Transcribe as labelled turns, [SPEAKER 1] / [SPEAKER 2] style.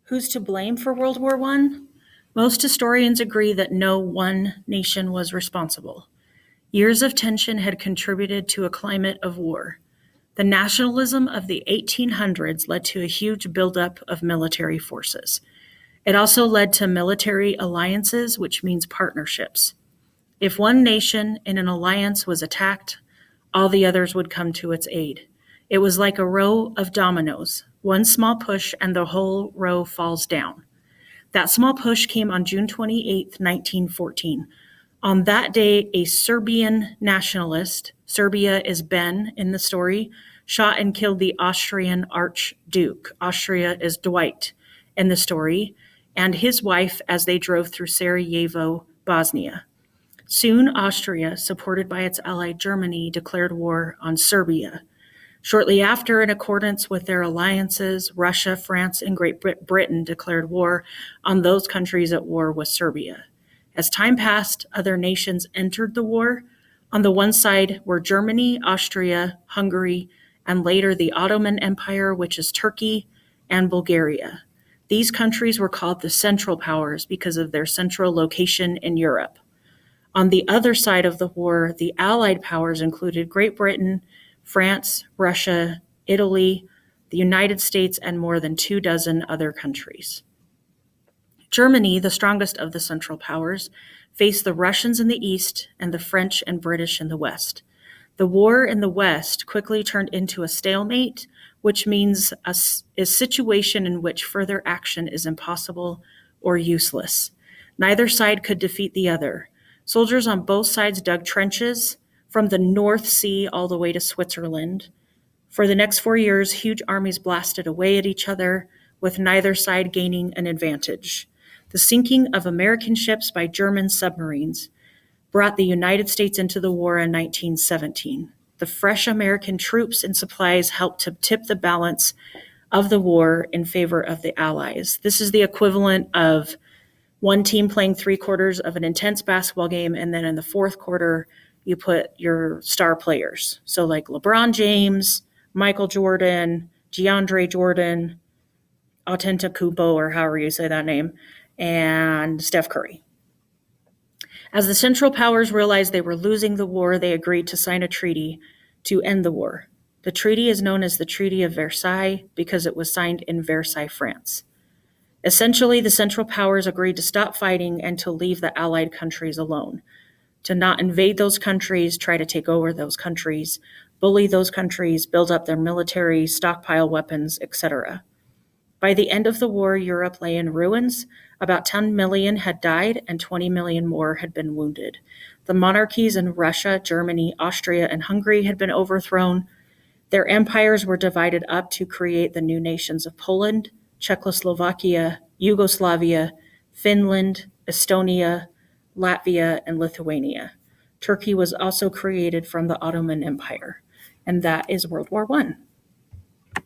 [SPEAKER 1] Who's to blame for World War I? Most historians agree that no one nation was responsible. Years of tension had contributed to a climate of war. The nationalism of the 1800s led to a huge buildup of military forces. It also led to military alliances, which means partnerships. If one nation in an alliance was attacked, all the others would come to its aid. It was like a row of dominoes. One small push and the whole row falls down. That small push came on June 28, 1914. On that day, a Serbian nationalist, Serbia is Ben in the story, shot and killed the Austrian Archduke. Austria is Dwight in the story, and his wife as they drove through Sarajevo, Bosnia. Soon, Austria, supported by its ally Germany, declared war on Serbia. Shortly after, in accordance with their alliances, Russia, France, and Great Britain declared war on those countries at war with Serbia. As time passed, other nations entered the war. On the one side were Germany, Austria, Hungary, and later the Ottoman Empire, which is Turkey, and Bulgaria. These countries were called the Central Powers because of their central location in Europe. On the other side of the war, the Allied powers included Great Britain, France, Russia, Italy, the United States, and more than 24 other countries. Germany, the strongest of the Central Powers, faced the Russians in the east and the French and British in the west. The war in the west quickly turned into a stalemate, which means a situation in which further action is impossible or useless. Neither side could defeat the other. Soldiers on both sides dug trenches from the North Sea all the way to Switzerland. For the next 4 years, huge armies blasted away at each other, with neither side gaining an advantage. The sinking of American ships by German submarines brought the United States into the war in 1917. The fresh American troops and supplies helped to tip the balance of the war in favor of the Allies. This is the equivalent of one team playing 3/4 of an intense basketball game, and then in the fourth quarter, you put your star players. So like LeBron James, Michael Jordan, DeAndre Jordan, Antetokounmpo, or however you say that name, and Steph Curry. As the Central Powers realized they were losing the war, they agreed to sign a treaty to end the war. The treaty is known as the Treaty of Versailles because it was signed in Versailles, France. Essentially, the Central Powers agreed to stop fighting and to leave the Allied countries alone, to not invade those countries, try to take over those countries, bully those countries, build up their military, stockpile weapons, etc. By the end of the war, Europe lay in ruins. About 10 million had died and 20 million more had been wounded. The monarchies in Russia, Germany, Austria, and Hungary had been overthrown. Their empires were divided up to create the new nations of Poland, Czechoslovakia, Yugoslavia, Finland, Estonia, Latvia, and Lithuania. Turkey was also created from the Ottoman Empire, and that is World War I.